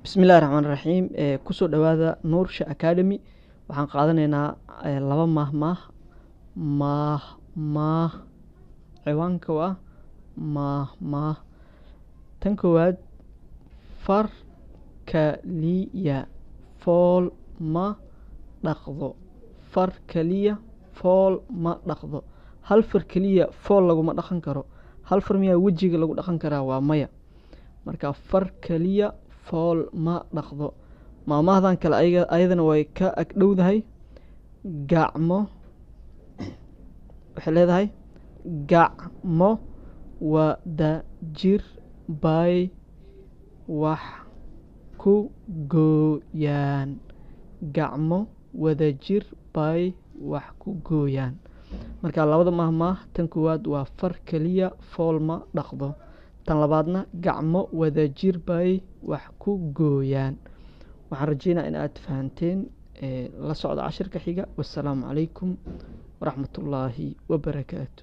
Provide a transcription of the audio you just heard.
bismillahi raxmaan raxiim kusoo dhawaada nuursha academy. waxaan qaadanaynaa laba maah ciwaanka waa maah. tan koowaad, far kaliya fool ma dhaqdo. far kaliya fool ma dhaqdo. hal far kaliya fool laguma dhaqan karo. hal far miyaa wejiga lagu dhaqan karaa? waa maya. marka far kaliya fool ma dhaqdo. maamahdan kale ayadana way ka agdhowdahay. gacmo waxay leedahay gacmo wada jir bay wax ku gooyaan. gacmo wada jir bay wax ku gooyaan. marka labada mahmaah, tan koowaad waa far kaliya fool ma dhaqdo, tan labaadna gacmo wada jir bay wax ku gooyaan. waxaan rajeynaa in aad fahanteen. la socda cashirka xiga. wassalaamu calaykum waraxmatullaahi wabarakaatu.